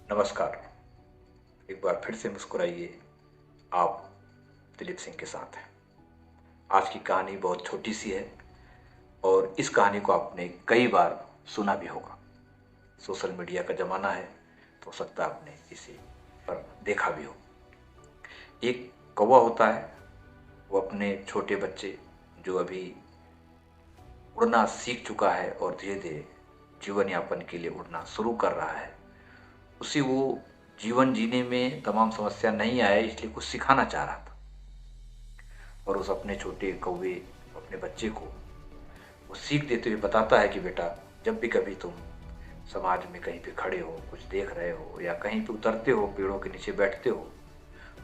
नमस्कार। एक बार फिर से मुस्कुराइए। आप दिलीप सिंह के साथ हैं। आज की कहानी बहुत छोटी सी है और इस कहानी को आपने कई बार सुना भी होगा। सोशल मीडिया का ज़माना है तो हो सकता है आपने इसे पर देखा भी हो। एक कौवा होता है, वो अपने छोटे बच्चे जो अभी उड़ना सीख चुका है और धीरे धीरे जीवन यापन के लिए उड़ना शुरू कर रहा है, उसे वो जीवन जीने में तमाम समस्या नहीं आए इसलिए कुछ सिखाना चाह रहा था। और उस अपने छोटे कौवे अपने बच्चे को वो सीख देते हुए बताता है कि बेटा, जब भी कभी तुम समाज में कहीं पे खड़े हो, कुछ देख रहे हो या कहीं पे उतरते हो, पेड़ों के नीचे बैठते हो,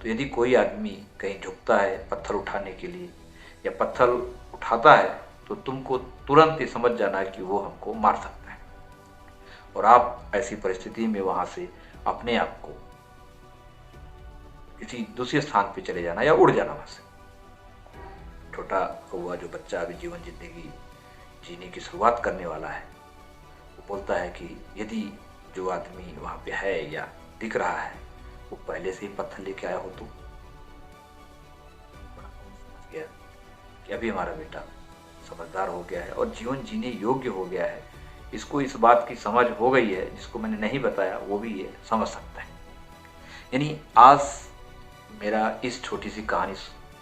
तो यदि कोई आदमी कहीं झुकता है पत्थर उठाने के लिए या पत्थर उठाता है तो तुमको तुरंत ही समझ जाना कि वो हमको मार सकता है। और आप ऐसी परिस्थिति में वहां से अपने आप को किसी दूसरे स्थान पे चले जाना या उड़ जाना वहां से। छोटा कौवा जो बच्चा अभी जीवन जिंदगी जीने की शुरुआत करने वाला है, वो बोलता है कि यदि जो आदमी वहां पे है या दिख रहा है वो पहले से ही पत्थर लेके आया हो तो समझ गया कि अभी हमारा बेटा समझदार हो गया है और जीवन जीने योग्य हो गया है। इसको इस बात की समझ हो गई है, जिसको मैंने नहीं बताया वो भी ये समझ सकता है। यानी आज मेरा इस छोटी सी कहानी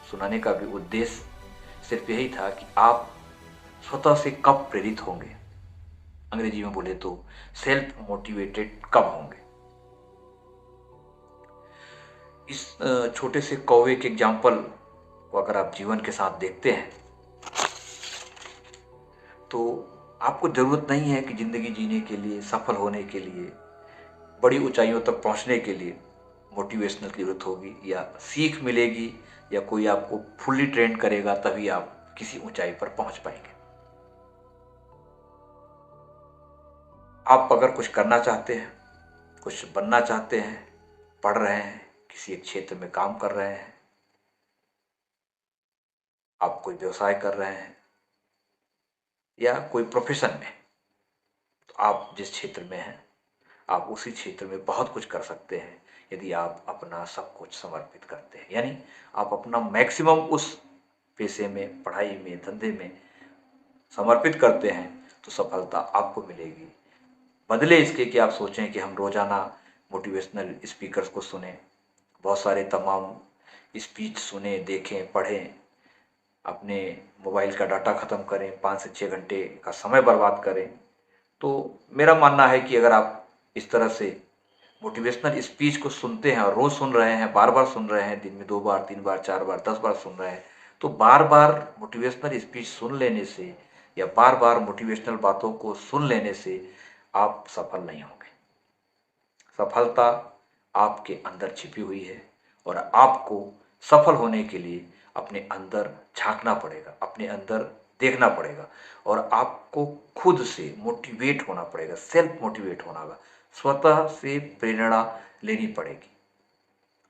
सुनाने का भी उद्देश्य सिर्फ यही था कि आप स्वतः से कब प्रेरित होंगे, अंग्रेजी में बोले तो सेल्फ मोटिवेटेड कब होंगे। इस छोटे से कौवे के एग्जाम्पल को अगर आप जीवन के साथ देखते हैं तो आपको जरूरत नहीं है कि जिंदगी जीने के लिए, सफल होने के लिए, बड़ी ऊंचाइयों तक पहुंचने के लिए मोटिवेशनल की जरूरत होगी या सीख मिलेगी या कोई आपको फुल्ली ट्रेन करेगा तभी आप किसी ऊंचाई पर पहुंच पाएंगे। आप अगर कुछ करना चाहते हैं, कुछ बनना चाहते हैं, पढ़ रहे हैं, किसी एक क्षेत्र में काम कर रहे हैं, आप कोई व्यवसाय कर रहे हैं या कोई प्रोफेशन में, तो आप जिस क्षेत्र में हैं आप उसी क्षेत्र में बहुत कुछ कर सकते हैं यदि आप अपना सब कुछ समर्पित करते हैं। यानी आप अपना मैक्सिमम उस पेशे में, पढ़ाई में, धंधे में समर्पित करते हैं तो सफलता आपको मिलेगी। बदले इसके कि आप सोचें कि हम रोजाना मोटिवेशनल स्पीकर्स को सुने, बहुत सारे तमाम स्पीच सुने, देखें, पढ़ें, अपने मोबाइल का डाटा ख़त्म करें, 5 से 6 घंटे का समय बर्बाद करें। तो मेरा मानना है कि अगर आप इस तरह से मोटिवेशनल स्पीच को सुनते हैं और रोज़ सुन रहे हैं, बार बार सुन रहे हैं, दिन में 2 बार, 3 बार, 4 बार, 10 बार सुन रहे हैं, तो बार बार मोटिवेशनल स्पीच सुन लेने से या बार बार मोटिवेशनल बातों को सुन लेने से आप सफल नहीं होंगे। सफलता आपके अंदर छिपी हुई है और आपको सफल होने के लिए अपने अंदर झांकना पड़ेगा, अपने अंदर देखना पड़ेगा और आपको खुद से मोटिवेट होना पड़ेगा, सेल्फ मोटिवेट होना होगा, स्वतः से प्रेरणा लेनी पड़ेगी।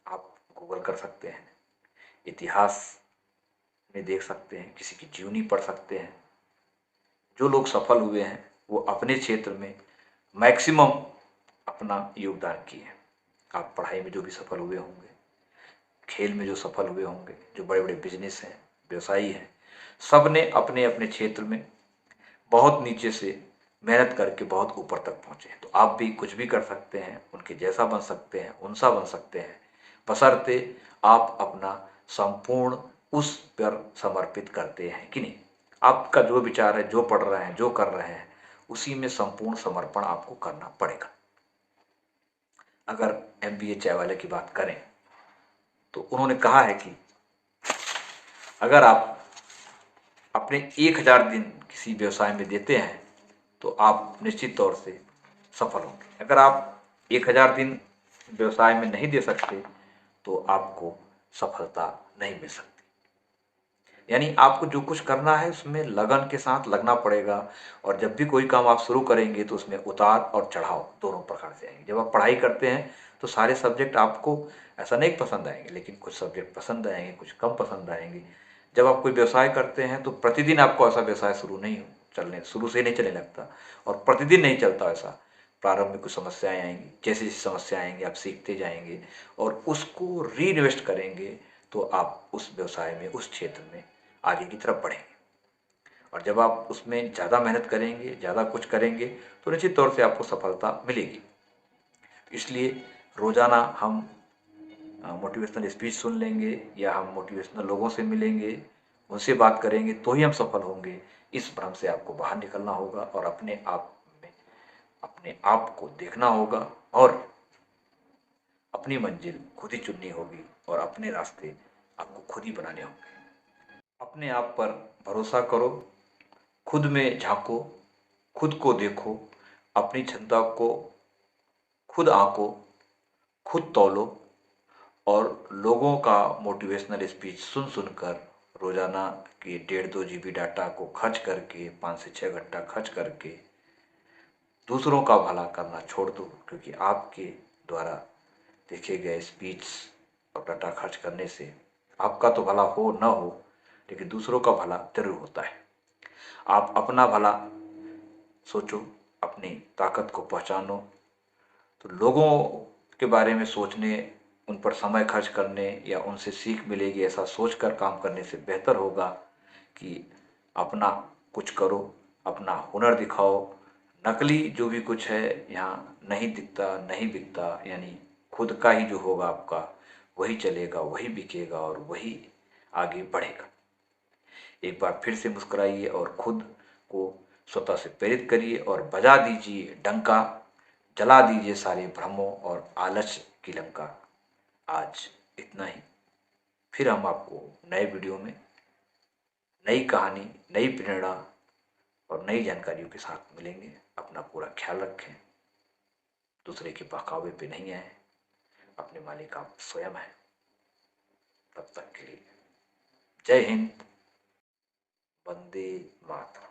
आप गूगल कर सकते हैं, इतिहास में देख सकते हैं, किसी की जीवनी पढ़ सकते हैं। जो लोग सफल हुए हैं वो अपने क्षेत्र में मैक्सिमम अपना योगदान किए हैं। आप पढ़ाई में जो भी सफल हुए होंगे, खेल में जो सफल हुए होंगे, जो बड़े बड़े बिजनेस हैं, व्यवसायी हैं, सब ने अपने अपने क्षेत्र में बहुत नीचे से मेहनत करके बहुत ऊपर तक पहुंचे हैं। तो आप भी कुछ भी कर सकते हैं, उनके जैसा बन सकते हैं, उनसा बन सकते हैं, बशर्ते आप अपना संपूर्ण उस पर समर्पित करते हैं कि नहीं। आपका जो विचार है, जो पढ़ रहे हैं, जो कर रहे हैं, उसी में संपूर्ण समर्पण आपको करना पड़ेगा। अगर MBA चाय वाले की बात करें तो उन्होंने कहा है कि अगर आप अपने 1000 दिन किसी व्यवसाय में देते हैं तो आप निश्चित तौर से सफल होंगे। अगर आप 1000 दिन व्यवसाय में नहीं दे सकते तो आपको सफलता नहीं मिल सकती। यानी आपको जो कुछ करना है उसमें लगन के साथ लगना पड़ेगा और जब भी कोई काम आप शुरू करेंगे तो उसमें उतार और चढ़ाव दोनों प्रकार से आएंगे। जब आप पढ़ाई करते हैं तो सारे सब्जेक्ट आपको ऐसा नहीं पसंद आएंगे, लेकिन कुछ सब्जेक्ट पसंद आएंगे, कुछ कम पसंद आएंगे। जब आप कोई व्यवसाय करते हैं तो प्रतिदिन आपको ऐसा व्यवसाय शुरू से नहीं चलने लगता और प्रतिदिन नहीं चलता ऐसा। प्रारंभ में कुछ समस्याएं आएंगी, जैसे जैसे समस्या आएंगी आप सीखते जाएंगे और उसको री इन्वेस्ट करेंगे, तो आप उस व्यवसाय में, उस क्षेत्र में आगे की तरफ बढ़ेंगे। और जब आप उसमें ज़्यादा मेहनत करेंगे, ज़्यादा कुछ करेंगे, तो निश्चित तौर से आपको सफलता मिलेगी। इसलिए रोज़ाना हम मोटिवेशनल स्पीच सुन लेंगे या हम मोटिवेशनल लोगों से मिलेंगे, उनसे बात करेंगे तो ही हम सफल होंगे। इस भ्रम से आपको बाहर निकलना होगा और अपने आप को देखना होगा और अपनी मंजिल खुद ही चुननी होगी और अपने रास्ते आपको खुद ही बनाने होंगे। अपने आप पर भरोसा करो, खुद में झांको, खुद को देखो, अपनी क्षमता को खुद आंको, खुद तौलो और लोगों का मोटिवेशनल स्पीच सुन सुनकर रोजाना के 1.5-2 GB डाटा को खर्च करके 5 से 6 घंटा खर्च करके दूसरों का भला करना छोड़ दो, क्योंकि आपके द्वारा देखे गए स्पीच और डाटा खर्च करने से आपका तो भला हो न हो, लेकिन दूसरों का भला जरूर होता है। आप अपना भला सोचो, अपनी ताकत को पहचानो, तो लोगों के बारे में सोचने, उन पर समय खर्च करने या उनसे सीख मिलेगी ऐसा सोचकर काम करने से बेहतर होगा कि अपना कुछ करो, अपना हुनर दिखाओ। नकली जो भी कुछ है यहाँ नहीं दिखता, नहीं बिकता, यानी खुद का ही जो होगा आपका वही चलेगा, वही बिकेगा और वही आगे बढ़ेगा। एक बार फिर से मुस्कुराइए और खुद को स्वतः से प्रेरित करिए और बजा दीजिए डंका, जला दीजिए सारे भ्रमों और आलस्य की लंका। आज इतना ही। फिर हम आपको नए वीडियो में नई कहानी, नई प्रेरणा और नई जानकारियों के साथ मिलेंगे। अपना पूरा ख्याल रखें, दूसरे के बहकावे पे नहीं आए, अपने मालिक आप स्वयं हैं। तब तक के लिए जय हिंद, वंदे मातरम।